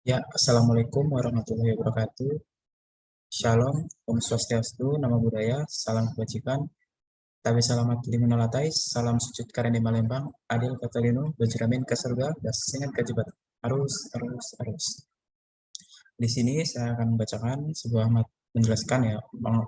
Ya, Assalamualaikum warahmatullahi wabarakatuh. Shalom, Om Swastiastu, Namo Buddhaya, Salam Kebajikan, Tabe Salamat Limunalatai, Salam Sujud Karene Malembang, Adil Katalino, Bajramin ke surga, Dasingan ke Jebat. Arus. Di sini saya akan membacakan sebuah menjelaskan ya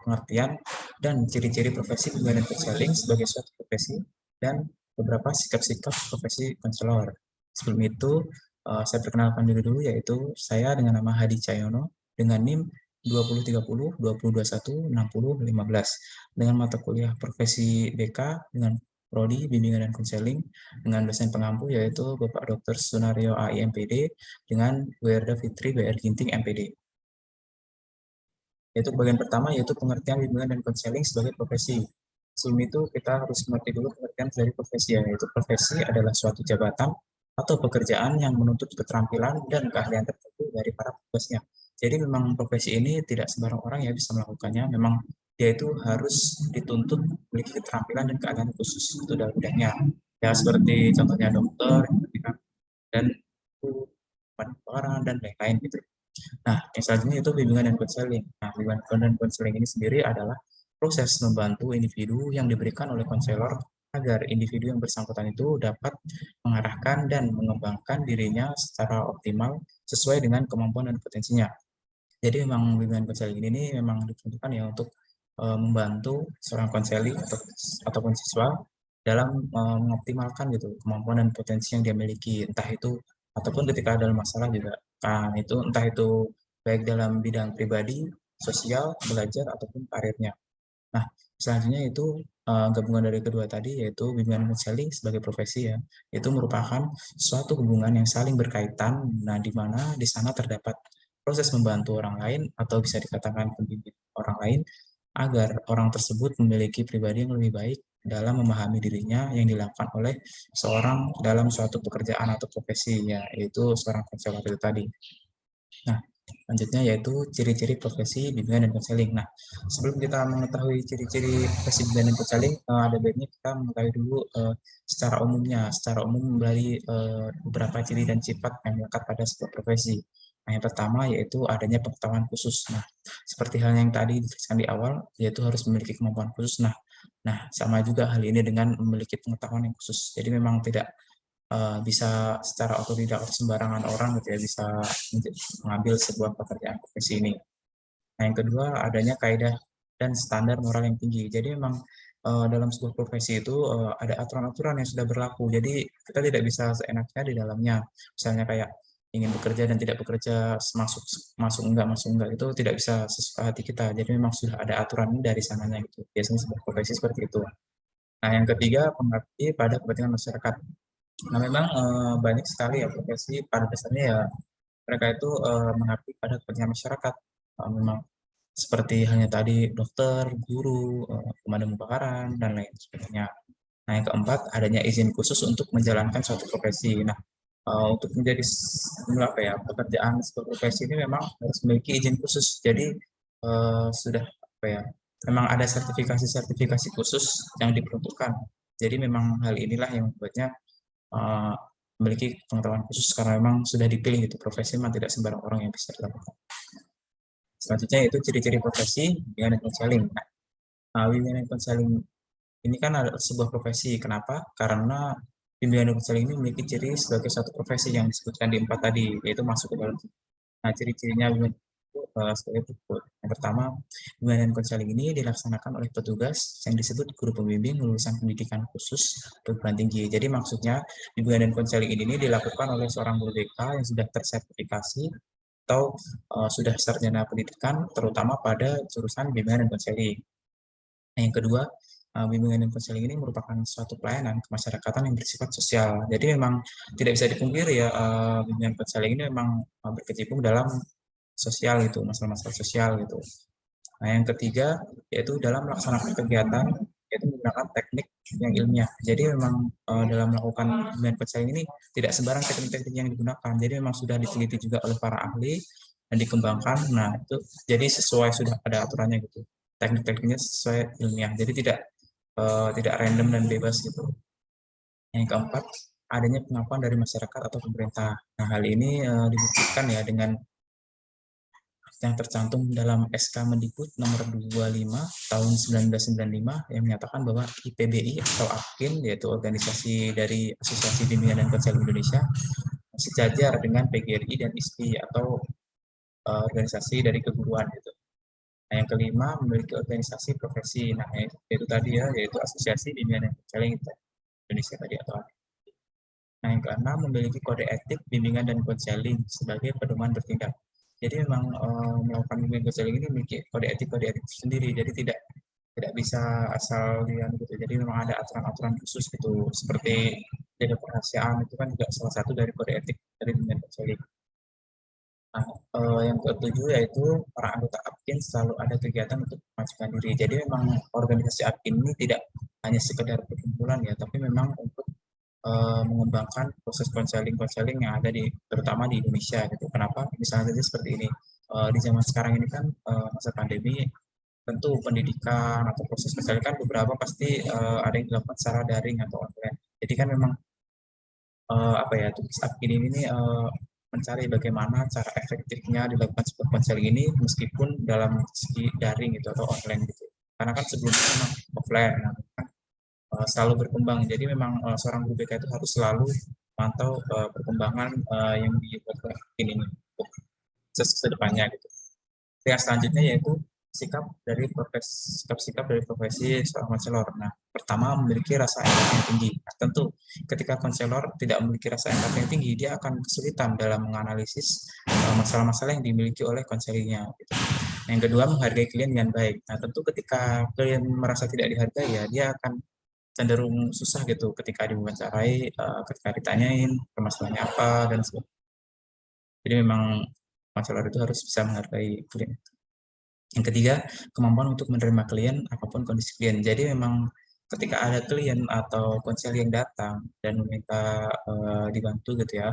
pengertian dan ciri-ciri profesi pembimbing dan konseling sebagai suatu profesi dan beberapa sikap-sikap profesi konselor. Sebelum itu, saya perkenalkan dulu yaitu saya dengan nama Hadi Cahyono dengan NIM 2030 2021 60 15 dengan mata kuliah profesi BK dengan prodi bimbingan dan konseling dengan dosen pengampu yaitu Bapak Dr. Sunario AI MPD dengan Werda Fitri BR Ginting MPD. Yaitu bagian pertama yaitu pengertian bimbingan dan konseling sebagai profesi. Sebelum itu kita harus mengerti dulu pengertian dari profesi yaitu profesi adalah suatu jabatan atau pekerjaan yang menuntut keterampilan dan keahlian tertentu dari para petugasnya. Jadi memang profesi ini tidak sembarang orang ya bisa melakukannya. Memang dia itu harus dituntut memiliki keterampilan dan keahlian khusus itu dalam bidangnya. Ya seperti contohnya dokter, dan dan lain-lain gitu. Nah, yang selanjutnya itu bimbingan dan konseling. Nah, bimbingan dan konseling ini sendiri adalah proses membantu individu yang diberikan oleh konselor agar individu yang bersangkutan itu dapat mengarahkan dan mengembangkan dirinya secara optimal sesuai dengan kemampuan dan potensinya. Jadi memang bimbingan konseling ini memang diperuntukkan ya untuk membantu seorang konseli ataupun siswa dalam mengoptimalkan gitu kemampuan dan potensi yang dia miliki, entah itu ataupun ketika ada masalah juga. Nah, itu entah itu baik dalam bidang pribadi, sosial, belajar ataupun karirnya. Nah, selanjutnya itu gabungan dari kedua tadi yaitu bimbingan konseling sebagai profesi ya. Itu merupakan suatu hubungan yang saling berkaitan. Nah, di mana di sana terdapat proses membantu orang lain atau bisa dikatakan pembimbing orang lain agar orang tersebut memiliki pribadi yang lebih baik dalam memahami dirinya yang dilakukan oleh seorang dalam suatu pekerjaan atau profesi ya, yaitu seorang konselor itu tadi. Nah, selanjutnya yaitu ciri-ciri profesi bimbingan dan konseling. Nah, sebelum kita mengetahui ciri-ciri profesi bimbingan dan konseling, ada baiknya kita mengetahui dulu secara umumnya, secara umum dari beberapa ciri dan sifat yang melekat pada sebuah profesi. Nah, yang pertama yaitu adanya pengetahuan khusus. Nah, seperti hal yang tadi dituliskan di awal, yaitu harus memiliki kemampuan khusus. Nah, sama juga hal ini dengan memiliki pengetahuan yang khusus. Jadi memang tidak bisa secara otodidak atau sembarangan orang gitu ya bisa mengambil sebuah pekerjaan profesi ini. Nah, yang kedua adanya kaidah dan standar moral yang tinggi. Jadi memang dalam sebuah profesi itu ada aturan-aturan yang sudah berlaku. Jadi kita tidak bisa seenaknya di dalamnya. Misalnya kayak ingin bekerja dan tidak bekerja masuk enggak itu tidak bisa sesuka hati kita. Jadi memang sudah ada aturan dari sananya gitu. Biasanya sebuah profesi seperti itu. Nah, yang ketiga pengabdi pada kepentingan masyarakat. Nah, memang banyak sekali ya profesi pada dasarnya ya mereka itu mengabdi pada kepentingan masyarakat. Memang seperti hanya tadi dokter, guru, pemadam kebakaran, dan lain sebagainya. Nah, yang keempat adanya izin khusus untuk menjalankan suatu profesi. Nah, untuk menjadi apa ya pekerjaan sebuah profesi ini memang harus memiliki izin khusus. Jadi sudah apa ya memang ada sertifikasi-sertifikasi khusus yang diperuntukkan. Jadi memang hal inilah yang membuatnya uh, memiliki pengetahuan khusus karena memang sudah dipilih itu profesi memang tidak sembarang orang yang bisa dilakukan. Selanjutnya itu ciri-ciri profesi bimbingan dan konseling. Nah, bimbingan dan konseling ini kan ada sebuah profesi. Kenapa? Karena bimbingan dan konseling ini memiliki ciri sebagai satu profesi yang disebutkan di empat tadi, yaitu masuk ke dalam. Nah, ciri-cirinya sebagai berikut. Yang pertama, bimbingan dan konseling ini dilaksanakan oleh petugas yang disebut guru pembimbing lulusan pendidikan khusus perguruan tinggi. Jadi maksudnya bimbingan dan konseling ini dilakukan oleh seorang guru BK yang sudah tersertifikasi atau sudah sarjana pendidikan, terutama pada jurusan bimbingan dan konseling. Nah, yang kedua, bimbingan dan konseling ini merupakan suatu pelayanan kemasyarakatan yang bersifat sosial. Jadi memang tidak bisa dipungkiri ya, bimbingan konseling ini memang berkecimpung dalam sosial itu, masalah-masalah sosial gitu. Nah, yang ketiga yaitu dalam melaksanakan kegiatan yaitu menggunakan teknik yang ilmiah. Jadi memang dalam melakukan bimbingan konseling ini tidak sembarang teknik-teknik yang digunakan. Jadi memang sudah diteliti juga oleh para ahli dan dikembangkan. Nah, itu jadi sesuai sudah ada aturannya gitu. Teknik-tekniknya sesuai ilmiah. Jadi tidak random dan bebas gitu. Yang keempat, adanya pengakuan dari masyarakat atau pemerintah. Nah, hal ini dibuktikan ya dengan yang tercantum dalam SK Mendikbud nomor 25 tahun 1995 yang menyatakan bahwa IPBI atau APKIN, yaitu organisasi dari Asosiasi Bimbingan dan Konseling Indonesia, sejajar dengan PGRI dan ISPI atau organisasi dari keguruan gitu. Nah, yang kelima memiliki organisasi profesi. Nah, yaitu tadi ya, yaitu Asosiasi Bimbingan dan Konseling Indonesia tadi atau APKIN. Nah, yang keenam memiliki kode etik bimbingan dan konseling sebagai pedoman bertindak. Jadi memang melakukan bimbingan konseling ini memiliki kode etik sendiri. Jadi tidak bisa asal dia gitu. Jadi memang ada aturan-aturan khusus gitu. Seperti jaga kerahasiaan itu kan juga salah satu dari kode etik dari bimbingan konseling. Nah, yang ketujuh yaitu para anggota APKIN selalu ada kegiatan untuk memajukan diri. Jadi memang organisasi APKIN ini tidak hanya sekedar perkumpulan ya, tapi memang untuk mengembangkan proses konseling yang ada terutama di Indonesia gitu. Kenapa? Misalnya saja seperti ini. Di zaman sekarang ini kan masa pandemi, tentu pendidikan atau proses konseling kan beberapa pasti ada yang dilakukan secara daring atau online. Jadi kan memang apa ya, tugas admin ini mencari bagaimana cara efektifnya dilakukan sebuah konseling ini meskipun dalam segi daring gitu atau online gitu. Karena kan sebelumnya memang offline, selalu berkembang. Jadi memang seorang guru BK itu harus selalu mantau perkembangan yang dibuat ini untuk kedepannya gitu. Yang selanjutnya yaitu sikap dari profesi seorang konselor. Nah, pertama memiliki rasa empati yang tinggi. Nah, tentu ketika konselor tidak memiliki rasa empati yang tinggi, dia akan kesulitan dalam menganalisis masalah-masalah yang dimiliki oleh konselingnya. Gitu. Yang kedua, menghargai klien dengan baik. Nah, tentu ketika klien merasa tidak dihargai, ya dia akan cenderung susah gitu ketika diwawancarai, ketika ditanyain permasalahannya apa dan sebagainya. Jadi memang konselor itu harus bisa menghargai klien. Yang ketiga, kemampuan untuk menerima klien apapun kondisi klien. Jadi memang ketika ada klien atau konselor yang datang dan meminta dibantu gitu ya.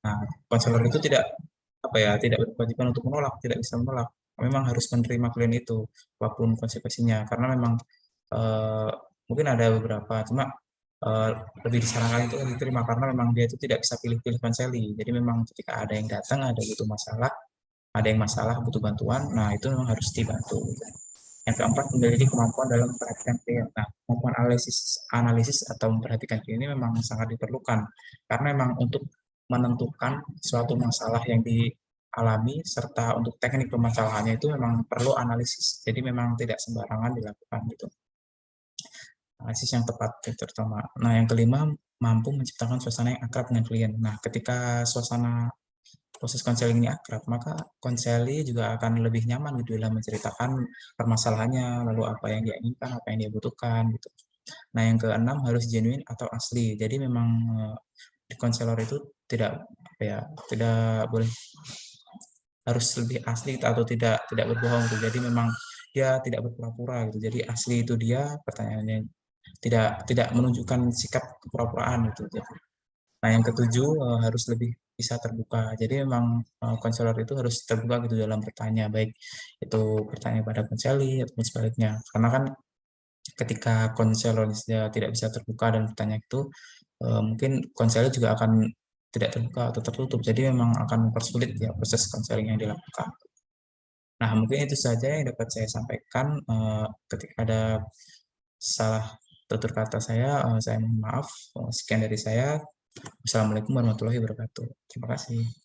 Nah, konselor itu tidak berkewajiban untuk menolak, tidak bisa menolak. Memang harus menerima klien itu apapun konsekuensinya karena memang eh, mungkin ada beberapa cuma eh, lebih disarankan itu diterima karena memang dia itu tidak bisa pilih-pilih konseli. Jadi memang ketika ada yang datang ada butuh masalah, ada yang masalah butuh bantuan, nah itu memang harus dibantu. Yang keempat, memiliki kemampuan dalam memperhatikan klien. Nah, kemampuan analisis atau memperhatikan klien ini memang sangat diperlukan karena memang untuk menentukan suatu masalah yang dialami serta untuk teknik permasalahannya itu memang perlu analisis. Jadi memang tidak sembarangan dilakukan gitu. Analisis yang tepat terutama. Nah, yang kelima, mampu menciptakan suasana yang akrab dengan klien. Nah, ketika suasana proses konseling ini akrab, maka konseli juga akan lebih nyaman gitu dalam menceritakan permasalahannya, lalu apa yang dia inginkan, apa yang dia butuhkan gitu. Nah, yang keenam harus genuine atau asli. Jadi memang di konselor itu tidak boleh, harus lebih asli atau tidak berbohong gitu. Jadi memang dia tidak berpura-pura gitu. Jadi asli itu dia, pertanyaannya tidak menunjukkan sikap kepura-puraan gitu. Nah, yang ketujuh harus lebih bisa terbuka. Jadi memang konselor itu harus terbuka gitu dalam bertanya, baik itu bertanya pada konseli ataupun sebaliknya. Karena kan ketika konselornya tidak bisa terbuka dan bertanya itu, mungkin konselor juga akan tidak terbuka atau tertutup. Jadi memang akan mempersulit ya proses konseling yang dilakukan. Nah, mungkin itu saja yang dapat saya sampaikan. Ketika ada salah tutur kata saya mohon maaf. Sekian dari saya. Wassalamualaikum warahmatullahi wabarakatuh. Terima kasih.